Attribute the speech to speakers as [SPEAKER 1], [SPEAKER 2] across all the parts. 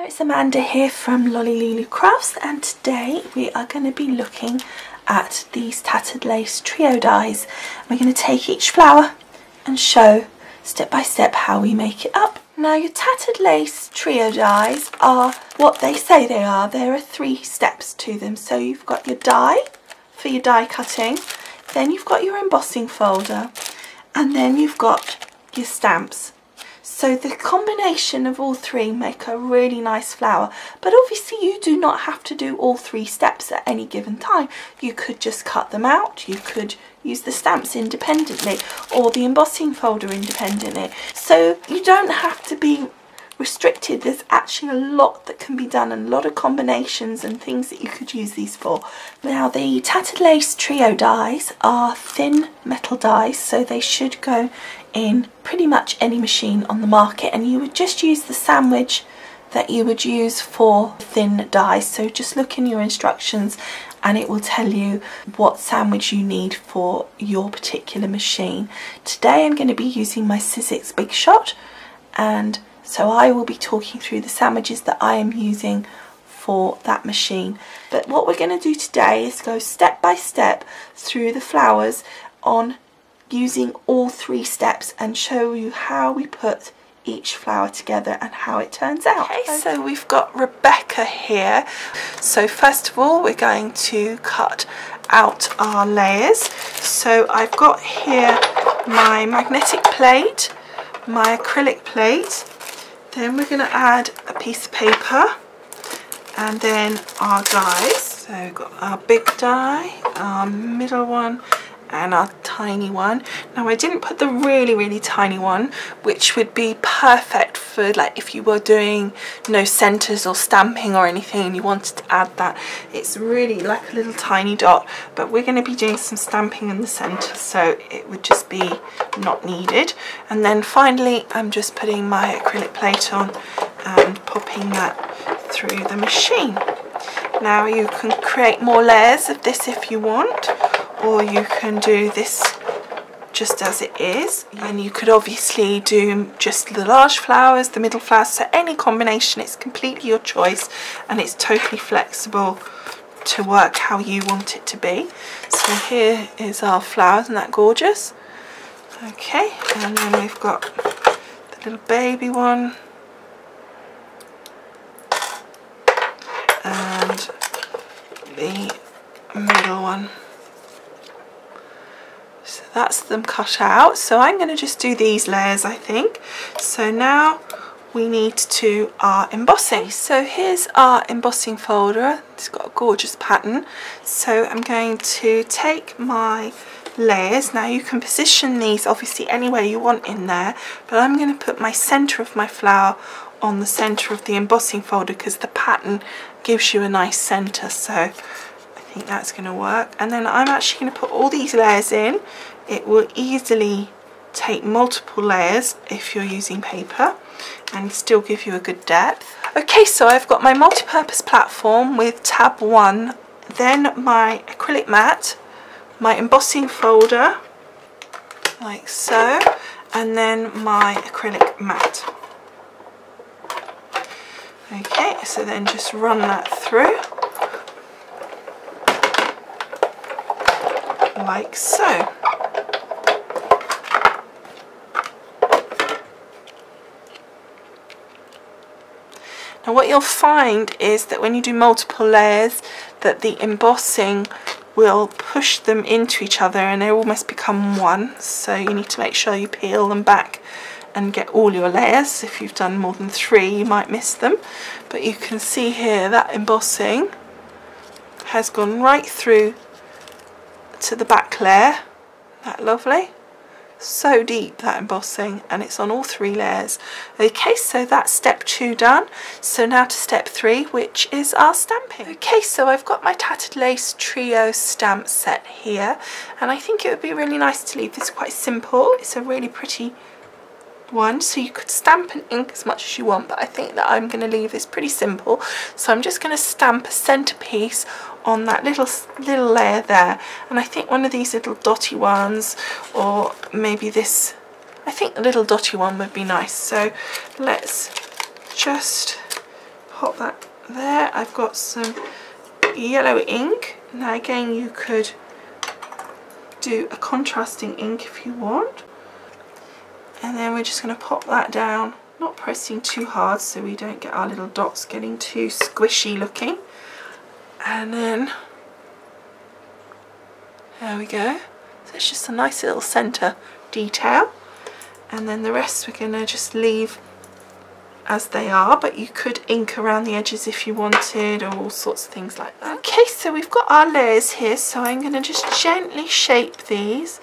[SPEAKER 1] It's Amanda here from Lolli Lulu Crafts, and today we are going to be looking at these tattered lace trio dies. We're going to take each flower and show step by step how we make it up. Now, your tattered lace trio dies are what they say they are. There are 3 steps to them. So you've got your die for your die cutting, then you've got your embossing folder, and then you've got your stamps. So the combination of all 3 make a really nice flower, but obviously you do not have to do all 3 steps at any given time. You could just cut them out, you could use the stamps independently or the embossing folder independently. So you don't have to be restricted. There's actually a lot that can be done and a lot of combinations and things that you could use these for. Now, the tattered lace trio dies are thin metal dies, so they should go in pretty much any machine on the market, and you would just use the sandwich that you would use for thin dies. So just look in your instructions and it will tell you what sandwich you need for your particular machine. Today I'm going to be using my Sizzix Big Shot, and so I will be talking through the sandwiches that I am using for that machine. But what we're going to do today is go step by step through the flowers on using all 3 steps and show you how we put each flower together and how it turns out. Okay, so we've got Rebecca here. So first of all, we're going to cut out our layers. So I've got here my magnetic plate, my acrylic plate, then we're going to add a piece of paper, and then our dies. So we've got our big die, our middle one, and our tiny one. Now, I didn't put the really tiny one, which would be perfect for like if you were doing no centers or stamping or anything and you wanted to add that. It's really like a little tiny dot, but we're going to be doing some stamping in the center, so it would just be not needed. And then finally, I'm just putting my acrylic plate on and popping that through the machine. Now, you can create more layers of this if you want, or you can do this just as it is, and you could obviously do just the large flowers, the middle flowers, so any combination. It's completely your choice and it's totally flexible to work how you want it to be. So here is our flowers, isn't that gorgeous? Okay, and then we've got the little baby one and the middle one. So that's them cut out. So I'm going to just do these layers, I think. So now we need to do our embossing. So here's our embossing folder. It's got a gorgeous pattern. So I'm going to take my layers. Now, you can position these obviously anywhere you want in there, but I'm going to put my center of my flower on the center of the embossing folder because the pattern gives you a nice center. So I think that's going to work. And then I'm actually going to put all these layers in. It will easily take multiple layers if you're using paper and still give you a good depth. Okay, so I've got my multi-purpose platform with tab 1, then my acrylic mat, my embossing folder like so, and then my acrylic mat. Okay, so then just run that through like so. Now, what you'll find is that when you do multiple layers, that the embossing will push them into each other and they almost become one. So you need to make sure you peel them back and get all your layers. If you've done more than 3, you might miss them. But you can see here that embossing has gone right through to the back layer. Isn't that lovely? So deep, that embossing, and it's on all 3 layers. Okay, so that's step 2 done. So now to step 3, which is our stamping. Okay, so I've got my tattered lace trio stamp set here, and I think it would be really nice to leave this quite simple. It's a really pretty one, so you could stamp and ink as much as you want, but I think that I'm going to leave this pretty simple. So I'm just going to stamp a centerpiece on that little layer there, and I think one of these little dotty ones, or maybe this, I think the little dotty one would be nice. So let's just pop that there. I've got some yellow ink. Now again, you could do a contrasting ink if you want. And then we're just going to pop that down, not pressing too hard so we don't get our little dots getting too squishy looking. And then there we go. So it's just a nice little centre detail. And then the rest we're going to just leave as they are, but you could ink around the edges if you wanted, or all sorts of things like that. Okay, so we've got our layers here, so I'm going to just gently shape these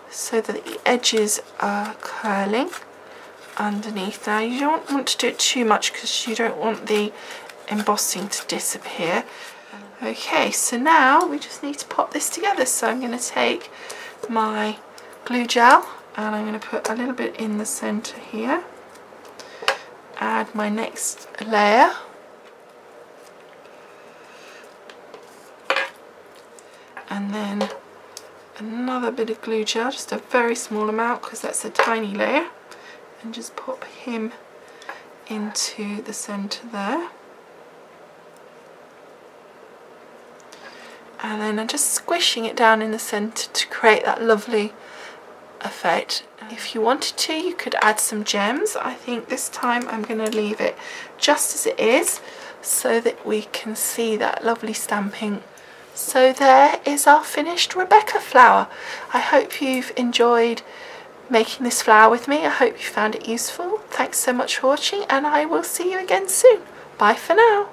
[SPEAKER 1] so that the edges are curling underneath. Now you don't want to do it too much because you don't want the embossing to disappear. Okay, so now we just need to pop this together. So I'm going to take my glue gel and I'm going to put a little bit in the centre here. Add my next layer. And then another bit of glue gel, just a very small amount because that's a tiny layer. And just pop him into the centre there. And then I'm just squishing it down in the centre to create that lovely effect. If you wanted to, you could add some gems. I think this time I'm going to leave it just as it is so that we can see that lovely stamping. So there is our finished Rebecca flower. I hope you've enjoyed making this flower with me. I hope you found it useful. Thanks so much for watching, and I will see you again soon. Bye for now.